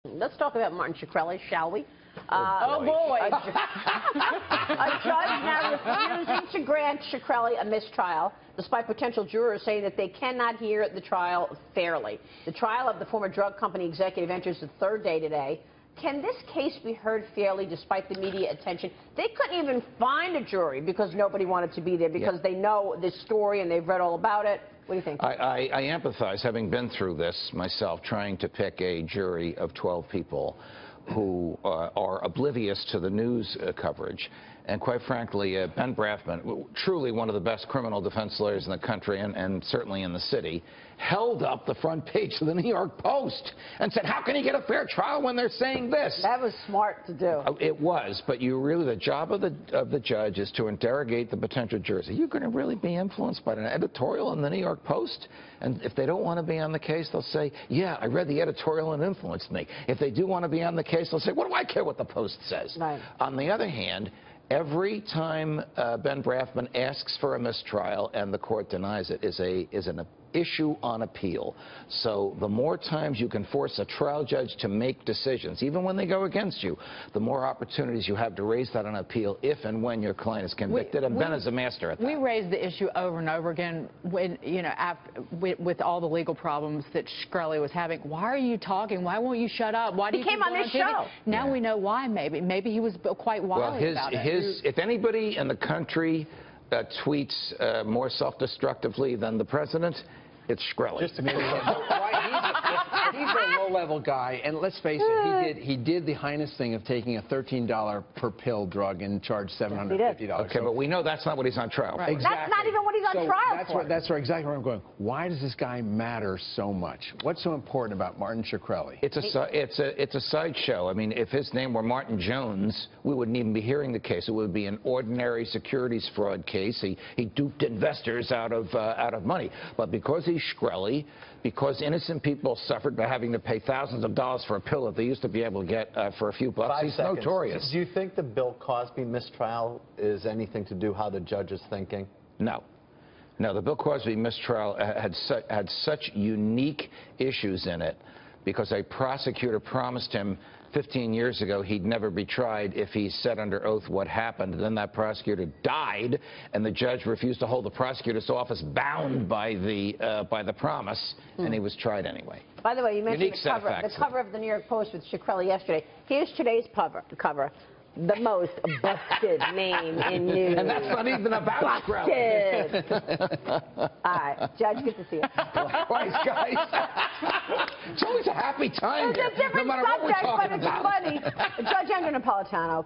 Let's talk about Martin Shkreli, shall we? Oh, boy. A judge now refusing to grant Shkreli a mistrial, despite potential jurors saying that they cannot hear the trial fairly. The trial of the former drug company executive enters the third day today. Can this case be heard fairly despite the media attention? They couldn't even find a jury because nobody wanted to be there because they know this story and they've read all about it. What do you think? I empathize, having been through this myself, trying to pick a jury of 12 people who are oblivious to the news coverage. And quite frankly, Ben Brafman, truly one of the best criminal defense lawyers in the country and certainly in the city, held up the front page of the New York Post and said, how can he get a fair trial when they're saying this? That was smart to do. It was, but the job of the judge is to interrogate the potential jurors. Are you going to really be influenced by an editorial in the New York Post? And if they don't want to be on the case, they'll say, yeah, I read the editorial and influenced me. If they do want to be on the case, they'll say, what do I care what the Post says? Right. On the other hand, every time Ben Brafman asks for a mistrial and the court denies it is an issue on appeal. So the more times you can force a trial judge to make decisions, even when they go against you, the more opportunities you have to raise that on appeal if and when your client is convicted. And Ben is a master at that. We raised the issue over and over again when, with all the legal problems that Shkreli was having. Why are you talking? Why won't you shut up? Why do you came on this show? Now we know why. Maybe he was quite wily about it. If anybody in the country tweets more self-destructively than the president, it's Shkreli. Just to be he's a low-level guy, and let's face it, he did the heinous thing of taking a $13 per pill drug and charged $750. Okay, but we know that's not what he's on trial for. Exactly. That's not even what he's on trial for. That's exactly where I'm going. Why does this guy matter so much? What's so important about Martin Shkreli? It's a sideshow. I mean, if his name were Martin Jones, we wouldn't even be hearing the case. It would be an ordinary securities fraud case. He duped investors out of money. But because he's Shkreli, because innocent people suffered by having to pay thousands of dollars for a pill that they used to be able to get for a few bucks, he's notorious. Do you think the Bill Cosby mistrial is anything to do how the judge is thinking? No. No, the Bill Cosby mistrial had such unique issues in it because a prosecutor promised him 15 years ago he'd never be tried if he said under oath what happened. Then that prosecutor died, and the judge refused to hold the prosecutor's office bound by the promise, and he was tried anyway. By the way, you mentioned the cover of the New York Post with Shkreli yesterday. Here's today's cover. The most busted name in news. And that's not even about Shkreli. Busted. All right, Judge, good to see you. Likewise, guys. It's always a happy time here, It's a different no matter what we're subject, talking but it's about. funny. Judge Andrew Napolitano.